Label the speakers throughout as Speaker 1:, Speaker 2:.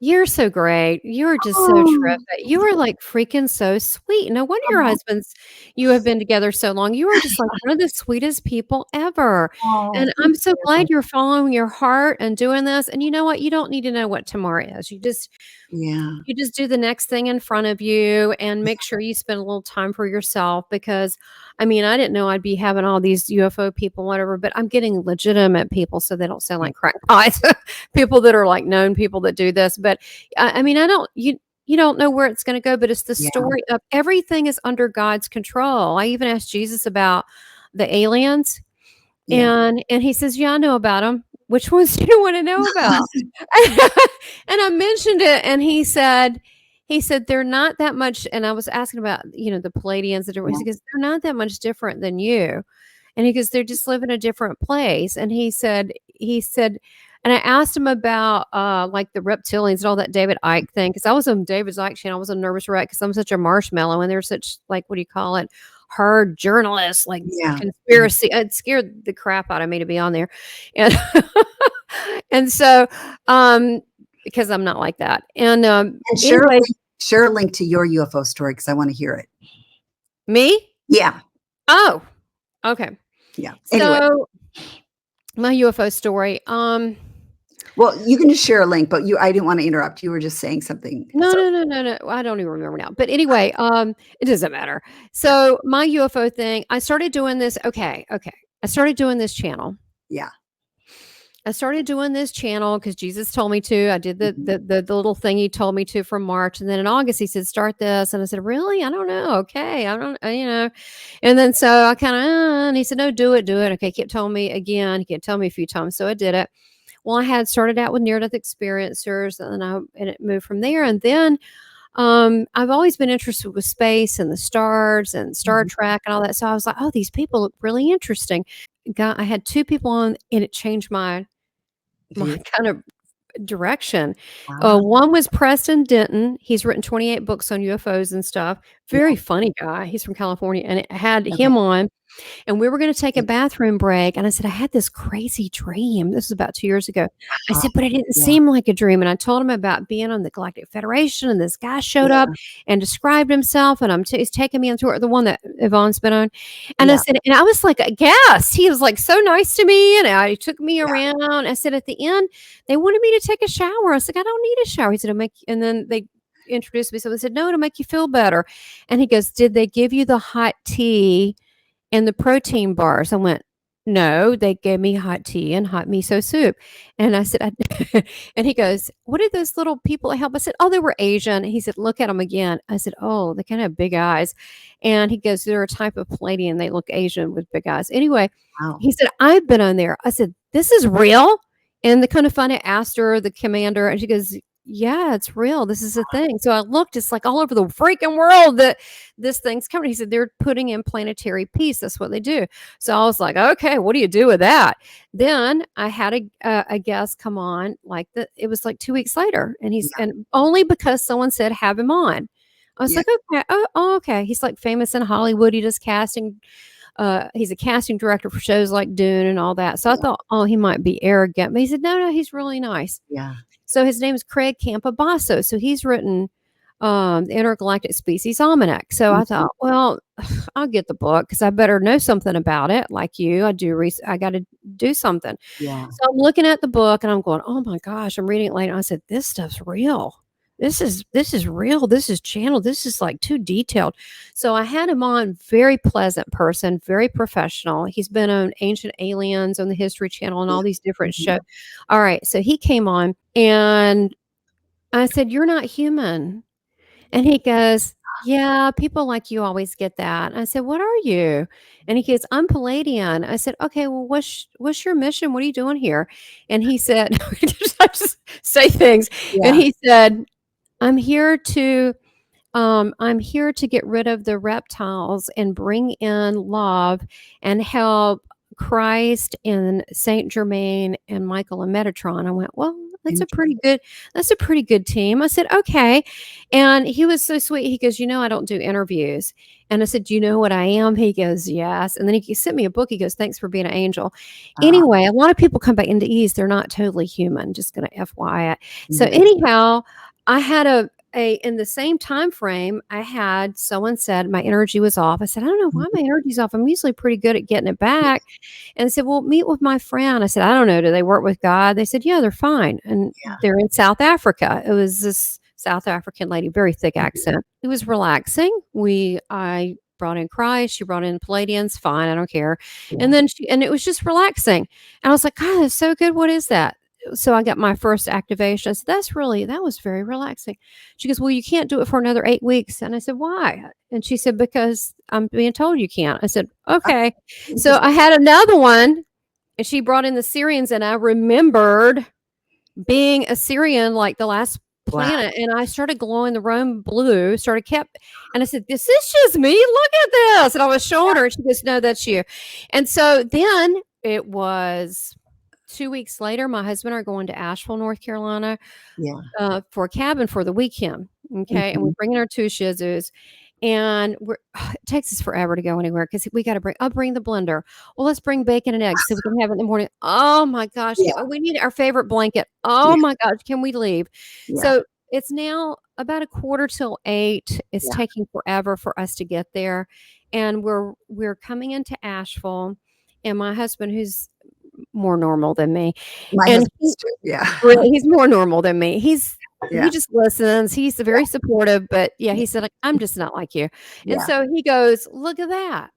Speaker 1: You're so great. You're just so
Speaker 2: Oh,
Speaker 1: terrific. You are like freaking so sweet. No wonder your husband's you have been together so long. You are just like one of the sweetest people ever.
Speaker 2: oh,
Speaker 1: And
Speaker 2: thank
Speaker 1: I'm so
Speaker 2: you.
Speaker 1: glad you're following your heart and doing this. And you know what? You don't need to know what tomorrow is.
Speaker 2: Yeah.
Speaker 1: You just do the next thing in front of you and make sure you spend a little time for yourself because I mean, I didn't know I'd be having all these UFO people, whatever, but I'm getting legitimate people so they don't sound like crackpots. People that are like known people that do this. But I mean, you don't know where it's going to go, but it's the
Speaker 2: Yeah.
Speaker 1: story of everything is under God's control. I even asked Jesus about the aliens
Speaker 2: Yeah.
Speaker 1: and he says, "Yeah, I know about them. Which ones do you want to know about?" And I mentioned it, and he said they're not that much. And I was asking about the Pleiadians, the different.
Speaker 2: Yeah.
Speaker 1: He goes, they're not that much different than you, and he goes, they just live in a different place. And he said, and I asked him about like the reptilians and all that David Icke thing because I was on David Icke channel. I was a nervous wreck because I'm such a marshmallow, and they're such like what do you call it? Hard journalists, like
Speaker 2: Yeah.
Speaker 1: conspiracy. It scared the crap out of me to be on there, and and so because I'm not like that. And
Speaker 2: And
Speaker 1: anyway,
Speaker 2: share a link to your UFO story because I want to hear it.
Speaker 1: me?
Speaker 2: Yeah.
Speaker 1: Oh, okay.
Speaker 2: Yeah. Anyway,
Speaker 1: So my UFO story.
Speaker 2: well, you can just share a link, but I didn't want to interrupt. You were just saying something.
Speaker 1: No,
Speaker 2: So
Speaker 1: no, no, no, no. I don't even remember now. But anyway, it doesn't matter. So my UFO thing, I started doing this. Okay, okay. I started doing this channel.
Speaker 2: yeah.
Speaker 1: I started doing this channel because Jesus told me to. I did the,
Speaker 2: Mhm.
Speaker 1: the the the little thing he told me to from March, and then in August he said start this, and I said really? I don't know. Okay, I don't, and then so I kind of, and he said no, do it, do it. Okay, he kept telling me again. He kept telling me a few times, so I did it. Well, I had started out with near-death experiencers, and it moved from there, and then I've always been interested with space and the stars and Star
Speaker 2: Mhm.
Speaker 1: Trek and all that. So I was like, oh, these people look really interesting. I had two people on, and it changed my
Speaker 2: View.
Speaker 1: kind of direction.
Speaker 2: Ah,
Speaker 1: One was Preston Denton. He's written 28 books on UFOs and stuff.
Speaker 2: yeah.
Speaker 1: Very funny guy. He's from California, and it had
Speaker 2: Okay.
Speaker 1: him on. And we were going to take a
Speaker 2: Good.
Speaker 1: bathroom break. And I said, I had this crazy dream. This was about 2 years ago. I
Speaker 2: Ah,
Speaker 1: said, but it didn't
Speaker 2: yeah.
Speaker 1: seem like a dream. And I told him about being on the Galactic Federation. And this guy showed up
Speaker 2: Yeah.
Speaker 1: and described himself. And he's taking me on tour, the one that Yvonne's been on. And I
Speaker 2: Yeah.
Speaker 1: said, and I was like aghast. He was like so nice to me. And he took me
Speaker 2: Yeah.
Speaker 1: around. I said, at the end, they wanted me to take a shower. I said, I don't need a shower. He said, it'll make, and then they introduced me. So they said, no, it'll make you feel better. And he goes, did they give you the hot tea and the protein bars? I went, no, they gave me hot tea and hot miso soup. And I said, and he goes, what did those little people help? I said, oh, they were Asian. He said, look at them again. I said, oh, they kind of have big eyes. And he goes, they're a type of Pleiadian. They look Asian with big eyes. Anyway,
Speaker 2: Wow.
Speaker 1: he said, I've been on there. I said, this is real. And the kind of funny asked her, the commander, and she goes, yeah, it's real. This is a thing. So I looked, it's like all over the freaking world that this thing's coming. He said, they're putting in planetary peace. That's what they do. So I was like, okay, what do you do with that? Then I had a guest come on it was like 2 weeks later. And
Speaker 2: Yeah.
Speaker 1: and only because someone said, have him on. I was
Speaker 2: Yeah.
Speaker 1: like, okay, okay. He's like famous in Hollywood. He does casting. He's a casting director for shows like Dune and all that. So I
Speaker 2: Yeah.
Speaker 1: thought, oh, he might be arrogant. But he said, no, he's really nice.
Speaker 2: Yeah.
Speaker 1: So his name is Craig Campobasso. So he's written the Intergalactic Species Almanac. So I
Speaker 2: Mhm.
Speaker 1: thought, well, I'll get the book because I better know something about it. Like you, I got to do something.
Speaker 2: Yeah.
Speaker 1: So I'm looking at the book and I'm going, oh my gosh, I'm reading it later. I said, this stuff's real. This is real. This is channeled. This is like too detailed. So I had him on, very pleasant person, very professional. He's been on Ancient Aliens on the History Channel and
Speaker 2: Yeah.
Speaker 1: all these different
Speaker 2: Mhm.
Speaker 1: shows. All right. So he came on and I said, you're not human. And he goes, yeah, people like you always get that. I said, what are you? And he goes, I'm Palladian. I said, okay, well, what's your mission? What are you doing here? And he said, I just say things. And
Speaker 2: Yeah.
Speaker 1: he said, I'm here to get rid of the reptiles and bring in love and help Christ and Saint Germain and Michael and Metatron. I went, well, that's a pretty good team. I said, okay. And he was so sweet. He goes, I don't do interviews. And I said, do you know what I am? He goes, yes. And then he sent me a book. He goes, thanks for being an angel. Anyway, a lot of people come back into ease. They're not totally human. Just going to FYI. So anyhow, I had in the same time frame, I had someone said my energy was off. I said, I don't know why my energy's off. I'm usually pretty good at getting it back. And I said, well, meet with my friend. I said, I don't know. Do they work with God? They said, yeah, they're fine. And they're in South Africa. It was this South African lady, very thick accent. It was relaxing. I brought in Christ. She brought in Pleiadians. Fine. I don't care. And then it was just relaxing. And I was like, God, that's so good. What is that? So I got my first activation. I said, that was very relaxing. She goes, well, you can't do it for another 8 weeks. And I said, why? And she said, because I'm being told you can't. I said, okay. So I had another one and she brought in the Sirians and I remembered being a Sirian, like the last planet. And I started glowing the room blue, and I said, this is just me. Look at this. And I was showing her and she goes, no, that's you. And so then it was 2 weeks later, my husband and I are going to Asheville, North Carolina, for a cabin for the weekend. Okay. And we're bringing our 2 Shih Tzus. And it takes us forever to go anywhere because I'll bring the blender. Well, let's bring bacon and eggs so we can have it in the morning. Oh my gosh. We need our favorite blanket. Oh my gosh. Can we leave? So it's now about 7:45. It's taking forever for us to get there. And we're coming into Asheville, and my husband, who's more normal than me. He's more normal than me. He just listens. He's very supportive, but he said, I'm just not like you. And so he goes, look at that.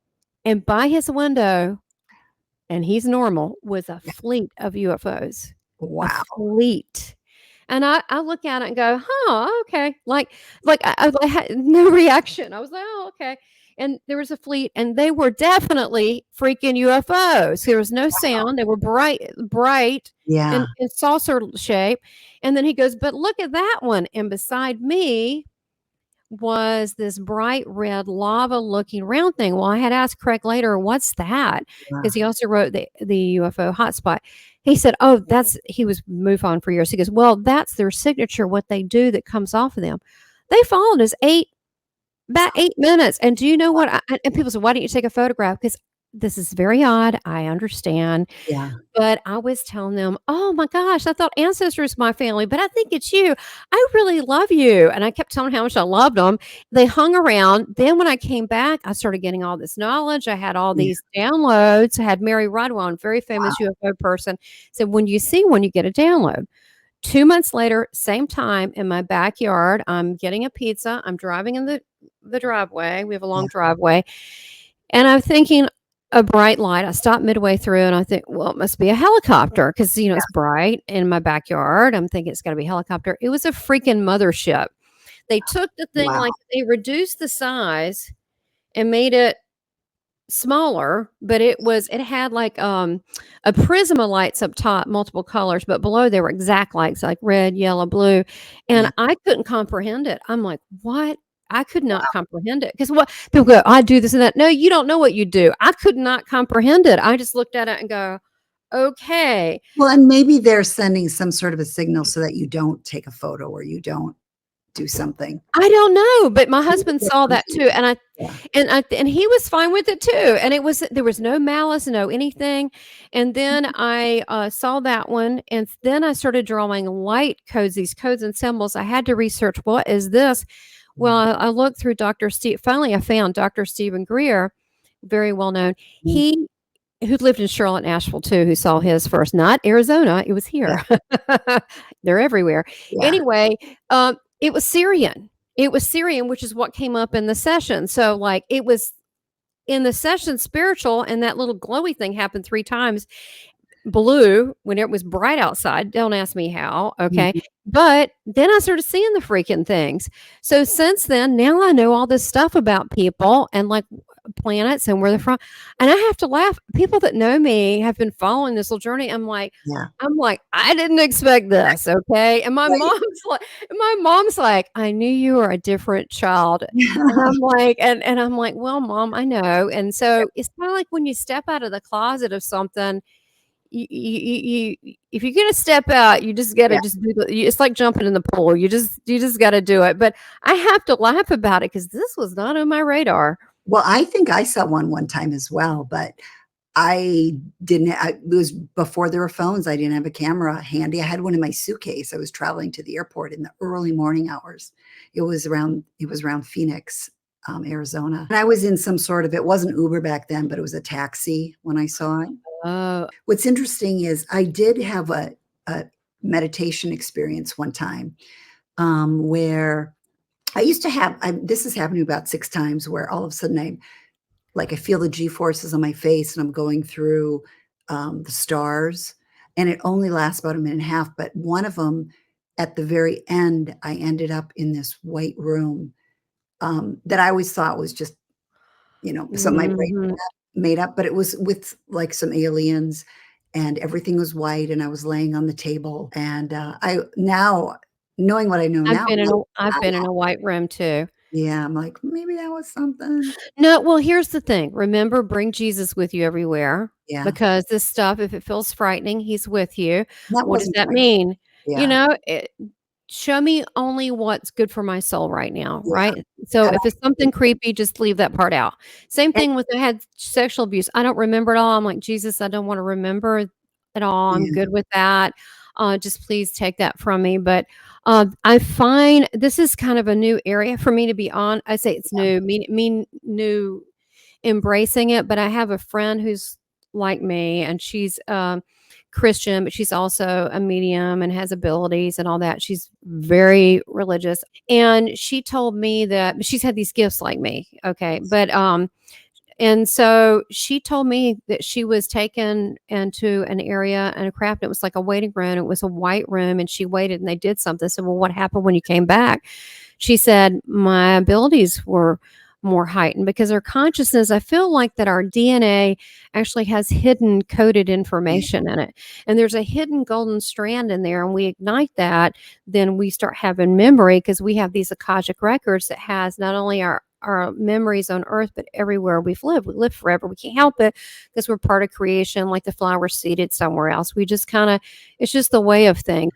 Speaker 1: And by his window, and he's normal, was a fleet of UFOs.
Speaker 2: Wow.
Speaker 1: A fleet. And I look at it and go, okay. Like I had no reaction. I was like, oh, okay. And there was a fleet, and they were definitely freaking UFOs. There was no sound. They were bright, and in saucer shape. And then he goes, but look at that one. And beside me was this bright red lava-looking round thing. Well, I had asked Craig later, what's that? Because he also wrote the UFO hotspot. He said, he was MUFON for years. He goes, well, that's their signature, what they do that comes off of them. They followed us about 8 minutes. And do you know what? And people say, why didn't you take a photograph? Because this is very odd. I understand.
Speaker 2: Yeah.
Speaker 1: But I was telling them, oh my gosh, I thought ancestors my family, but I think it's you. I really love you. And I kept telling them how much I loved them. They hung around. Then when I came back, I started getting all this knowledge. I had all these downloads. I had Mary Rodwell, very famous UFO person, said, when you see one, you get a download. 2 months later, same time, in my backyard, I'm getting a pizza. I'm driving in the driveway. We have a long driveway. And I'm thinking, a bright light. I stopped midway through and I think, well, it must be a helicopter because, it's bright in my backyard. I'm thinking it's got to be a helicopter. It was a freaking mothership. They took the thing, they reduced the size and made it smaller, but it had like a prism of lights up top, multiple colors, but below there were exact lights like red, yellow, blue. And I couldn't comprehend it. I'm like, what? I could not comprehend it because what people go, I do this and that. No, you don't know what you do. I could not comprehend it. I just looked at it and go, okay.
Speaker 2: Well, and maybe they're sending some sort of a signal so that you don't take a photo or you don't do something.
Speaker 1: I don't know, but my husband saw that too, and he was fine with it too. And there was no malice, no anything. And then I saw that one, and then I started drawing light codes, these codes and symbols. I had to research, what is this? Well, I looked through finally I found Dr. Stephen Greer, very well known. He who lived in Charlotte and Asheville too, who saw his first, not Arizona, it was here. They're everywhere. Anyway, it was Sirian. It was Sirian, which is what came up in the session. So like it was in the session spiritual, and that little glowy thing happened 3 times. Blue when it was bright outside. Don't ask me how. Okay. But then I started seeing the freaking things. So since then, now I know all this stuff about people and like planets and where they're from. And I have to laugh. People that know me have been following this little journey. I'm like, I didn't expect this. Okay. And my mom's like, I knew you were a different child. And I'm like, and I'm like, well, Mom, I know. And so it's kind of like when you step out of the closet of something, if you're gonna step out, you just gotta
Speaker 2: Yeah.
Speaker 1: just do it's like jumping in the pool. You just gotta do it. But I have to laugh about it because this was not on my radar.
Speaker 2: Well, I think I saw one time as well, but I didn't it was before there were phones. I didn't have a camera handy. I had one in my suitcase. I was traveling to the airport in the early morning hours. It was around Phoenix, Arizona. And I was in some sort of it wasn't Uber back then, but it was a taxi when I saw it.
Speaker 1: Oh,
Speaker 2: What's interesting is I did have a meditation experience one time, where I used to have this has happened to me about 6 times where all of a sudden I feel the G forces on my face and I'm going through, the stars, and it only lasts about a minute and a half, but one of them, at the very end, I ended up in this white room, that I always thought was just, something my brain
Speaker 1: mhm.
Speaker 2: made up, but it was with, like, some aliens, and everything was white, and I was laying on the table, and, I now knowing what I know now, I'm like,
Speaker 1: I've been in a white room too.
Speaker 2: yeah, I'm like, "Maybe that was something."
Speaker 1: No, well, here's the thing. Remember, bring Jesus with you everywhere
Speaker 2: Yeah.
Speaker 1: because this stuff, if it feels frightening, he's with you.
Speaker 2: That
Speaker 1: What does
Speaker 2: wasn't
Speaker 1: that
Speaker 2: right.
Speaker 1: mean? You
Speaker 2: Yeah,
Speaker 1: know, show me only what's good for my soul right now,
Speaker 2: yeah,
Speaker 1: right? So
Speaker 2: and
Speaker 1: if it's
Speaker 2: I
Speaker 1: something creepy, just leave that part out. Same
Speaker 2: and
Speaker 1: thing with I had sexual abuse. I don't remember it all. I'm like, Jesus, I don't want to remember it all. I'm
Speaker 2: yeah,
Speaker 1: good with that. Just please take that from me. But I find this is kind of a new area for me to be on. I say it's new, mean new embracing it, but I have a friend who's like me, and she's, Christian, but she's also a medium and has abilities and all that. She's very religious, and she told me that she's had these gifts like me, okay, but, and so she told me that she was taken into an area and a craft. It was like a waiting room. It was a white room, and she waited, and they did something. I said, "Well, what happened when you came back?" She said, "My abilities were more heightened because our consciousness, I feel like that our DNA actually has hidden coded
Speaker 2: yeah,
Speaker 1: information in it. And there's a hidden golden strand in there. And we ignite that, then we start having memory because we have these Akashic records that has not only our memories on earth, but everywhere we've lived. We live forever. We can't help it because we're part of creation, like the flower seeded somewhere else. We just kind of, it's just the way of things.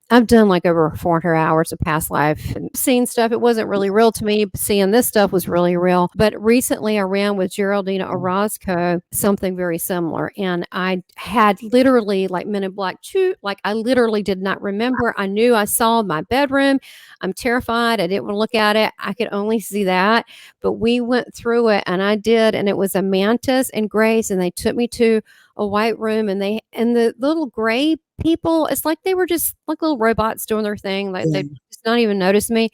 Speaker 1: I've done like over 400 hours of past life and seen stuff. It wasn't really real to me. Seeing this stuff was really real. But recently I ran with Geraldine Orozco something very similar. And I had literally like Men in Black 2, like I literally did not remember. I knew I saw my bedroom. I'm terrified. I didn't want to look at it. I could only see that. But we went through it and I did. And it was a mantis and grace. And they took me to a white room, and the little gray people, it's like they were just like little robots doing their thing, like they
Speaker 2: yeah.
Speaker 1: just not even notice me.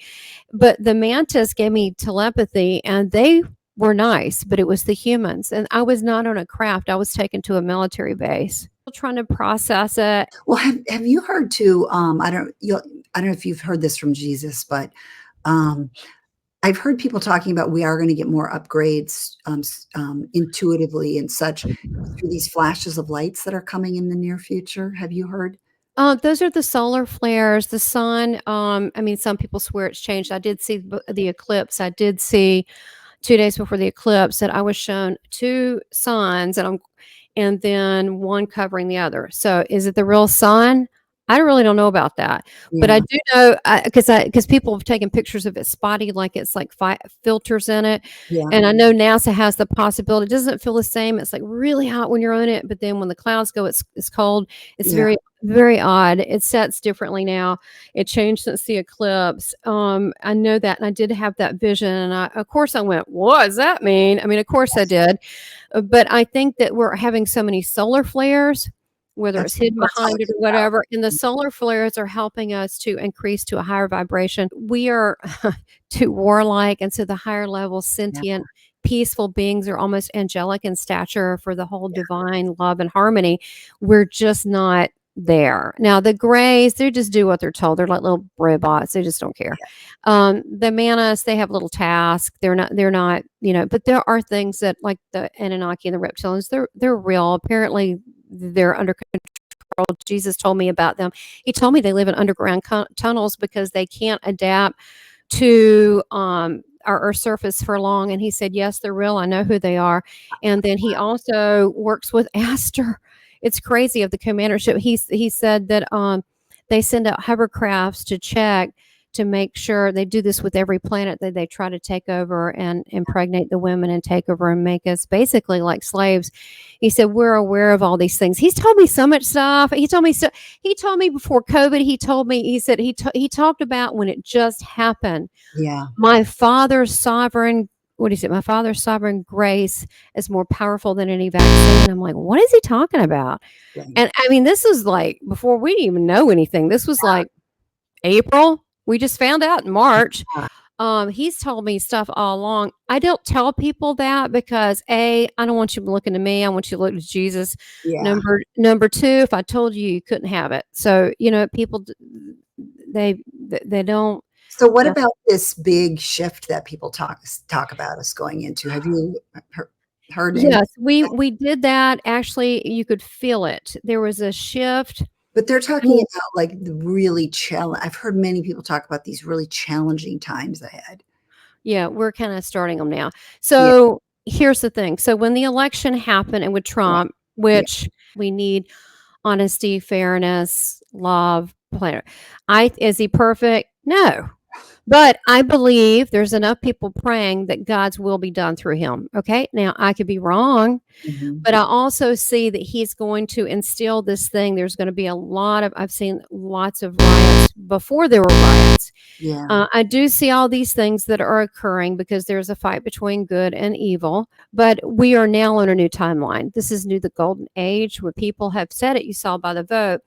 Speaker 1: But the mantis gave me telepathy, and they were nice, but it was the humans, and I was not on a craft. I was taken to a military base. Still trying to process it.
Speaker 2: Well, have you heard too, I don't know if you've heard this from Jesus, but, um, I've heard people talking about we are gonna get more upgrades, intuitively and such through these flashes of lights that are coming in the near future. Have you heard?
Speaker 1: Those are the solar flares, the sun. I mean, some people swear it's changed. I did see the eclipse. I did see 2 days before the eclipse that I was shown two suns, and then one covering the other. So is it the real sun? I really don't know about that, but I
Speaker 2: Yeah,
Speaker 1: do know because people have taken pictures of it spotty, like it's like filters in it,
Speaker 2: yeah,
Speaker 1: and I know NASA has the possibility. It doesn't feel the same. It's like really hot when you're on it, but then when the clouds go, it's cold. It's
Speaker 2: yeah,
Speaker 1: very odd. It sets differently now. It changed since the eclipse. I know that, and I did have that vision, and of course, I went, "What does that mean?" I mean, of course, I did, but I think that we're having so many solar flares, whether
Speaker 2: that's
Speaker 1: it's
Speaker 2: what
Speaker 1: hidden
Speaker 2: we're
Speaker 1: behind it
Speaker 2: talking
Speaker 1: or
Speaker 2: about.
Speaker 1: whatever, and the solar flares are helping us to increase to a higher vibration. We are too warlike, and so the higher level
Speaker 2: Yeah,
Speaker 1: sentient, peaceful beings are almost angelic in stature for the whole
Speaker 2: yeah,
Speaker 1: divine love and harmony. We're just not there. Now the grays, they just do what they're told. They're like little robots. They just don't care. The Manas, they have little tasks. They're not, but there are things that like the Anunnaki and the reptilians, they're real. Apparently they're under control. Jesus told me about them. He told me they live in underground tunnels because they can't adapt to our Earth's surface for long. And he said, yes, they're real. I know who they are. And then he also works with Aster it's crazy of the commandership. He said that they send out hovercrafts to check to make sure they do this with every planet that they try to take over and impregnate the women and take over and make us basically like slaves. He said we're aware of all these things. He's told me so much stuff. He told me before COVID. He said he talked about when it just happened.
Speaker 2: Yeah.
Speaker 1: My Father's sovereign, what is it? My Father's sovereign grace is more powerful than any vaccine. I'm like, what is he talking about?
Speaker 2: Right.
Speaker 1: And I mean, this is like before we didn't even know anything. This was like April. We just found out in March. He's told me stuff all along. I don't tell people that because I don't want you looking to me. I want you to look to Jesus.
Speaker 2: Yeah.
Speaker 1: Number two, if I told you, you couldn't have it. So, people, they don't.
Speaker 2: So what about this big shift that people talk about us going into? Have you heard any?
Speaker 1: Yes, we did that. Actually, you could feel it. There was a shift.
Speaker 2: But they're talking about like the really I've heard many people talk about these really challenging times ahead.
Speaker 1: Yeah, we're kind of starting them now. So here's the thing. So when the election happened and with Trump, which we need honesty, fairness, love, planet. Is he perfect? No. But I believe there's enough people praying that God's will be done through him. Okay. Now I could be wrong, but I also see that he's going to instill this thing. There's going to be I've seen lots of riots before there were riots.
Speaker 2: Yeah.
Speaker 1: I do see all these things that are occurring because there's a fight between good and evil, but we are now on a new timeline. This is the golden age where people have said it. You saw by the vote.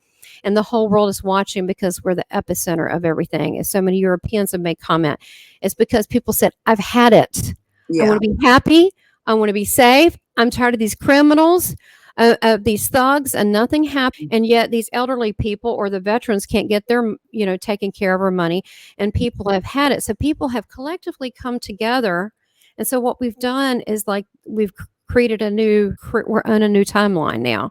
Speaker 1: And the whole world is watching because we're the epicenter of everything. And so many Europeans have made comment. It's because people said, I've had it. I want to be happy. I want to be safe. I'm tired of these criminals, of these thugs, and nothing happened. And yet these elderly people or the veterans can't get their, taken care of or money. And people have had it. So people have collectively come together. And so what we've done is like we've created we're on a new timeline now.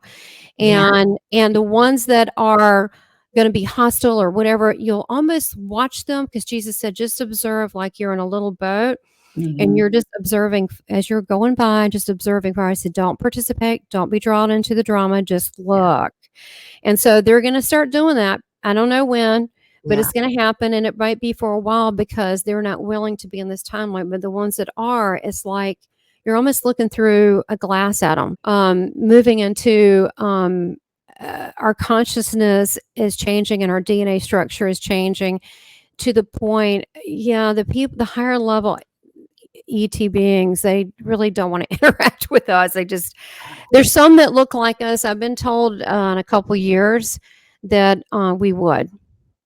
Speaker 1: And the ones that are going to be hostile or whatever, you'll almost watch them because Jesus said, just observe like you're in a little boat and you're just observing as you're going by, just observing. I said, don't participate. Don't be drawn into the drama. Just look. And so they're going to start doing that. I don't know when, but it's going to happen. And it might be for a while because they're not willing to be in this timeline. But the ones that are, it's like, you're almost looking through a glass at them. Moving into our consciousness is changing and our DNA structure is changing to the point, the higher level ET beings, they really don't want to interact with us. There's some that look like us. I've been told in a couple years that we would.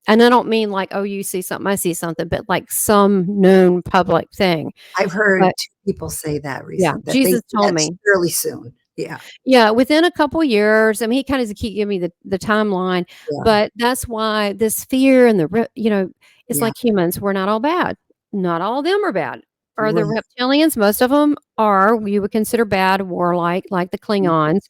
Speaker 1: And I don't mean like, oh, you see something, I see something, but like some known public thing.
Speaker 2: I've heard two people say that recently.
Speaker 1: Yeah, Jesus told me.
Speaker 2: Fairly soon. Yeah.
Speaker 1: Yeah, within a couple of years. I mean, he kind of keep giving me the timeline, but that's why this fear and it's like humans. We're not all bad. Not all of them are bad. Are the reptilians? Most of them are. You would consider bad, warlike, like the Klingons.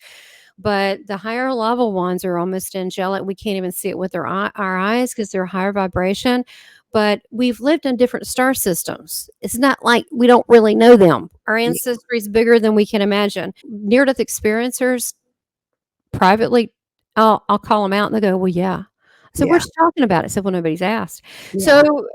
Speaker 1: But the higher level ones are almost angelic. We can't even see it with our eyes because they're higher vibration. But we've lived in different star systems. It's not like we don't really know them. Our ancestry is bigger than we can imagine. Near-death experiencers, privately, I'll call them out and they go, well, yeah. So we're just talking about it. So, well, nobody's asked. Yeah. So,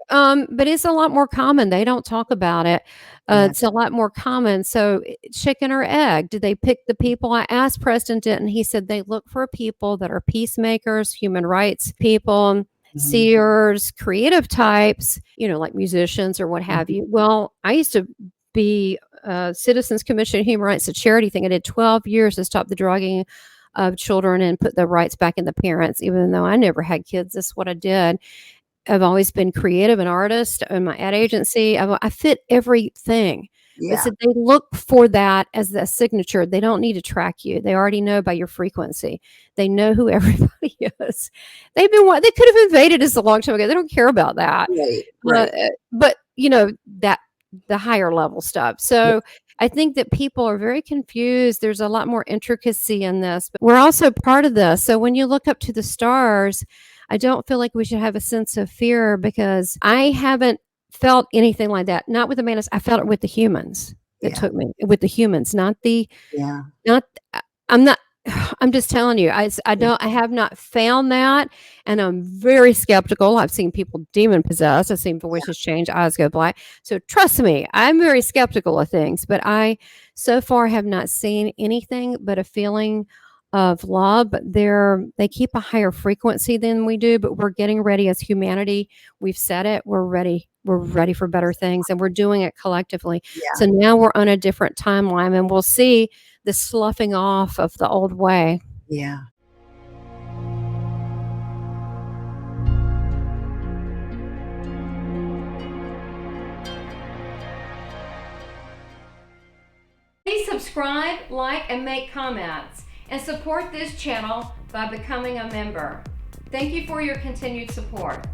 Speaker 1: but it's a lot more common. They don't talk about it. It's a lot more common. So chicken or egg, did they pick the people? I asked Preston Denton. He said they look for people that are peacemakers, human rights people, seers, creative types, like musicians or what have you. Well, I used to be Citizens Commission Human Rights, a charity thing. I did 12 years to stop the drugging of children and put the rights back in the parents, even though I never had kids. That's what I did. I've always been creative, an artist in my ad agency. I fit everything. Yeah. So they look for that as the signature. They don't need to track you. They already know by your frequency. They know who everybody is. They could have invaded us a long time ago. They don't care about that.
Speaker 2: Right.
Speaker 1: But that the higher level stuff. So I think that people are very confused. There's a lot more intricacy in this, but we're also part of this. So when you look up to the stars, I don't feel like we should have a sense of fear because I haven't felt anything like that. Not with the Mantis. I felt it with the humans that took me, with the humans, not the, I'm not, I'm just telling you, I have not found that, and I'm very skeptical. I've seen people demon possessed. I've seen voices change, eyes go black. So trust me, I'm very skeptical of things, but I so far have not seen anything but a feeling of love. But they keep a higher frequency than we do, but we're getting ready as humanity. We've said it. We're ready. We're ready for better things, and we're doing it collectively.
Speaker 2: Yeah.
Speaker 1: So now we're on a different timeline, and we'll see the sloughing off of the old way.
Speaker 2: Yeah.
Speaker 1: Please subscribe, like, and make comments, and support this channel by becoming a member. Thank you for your continued support.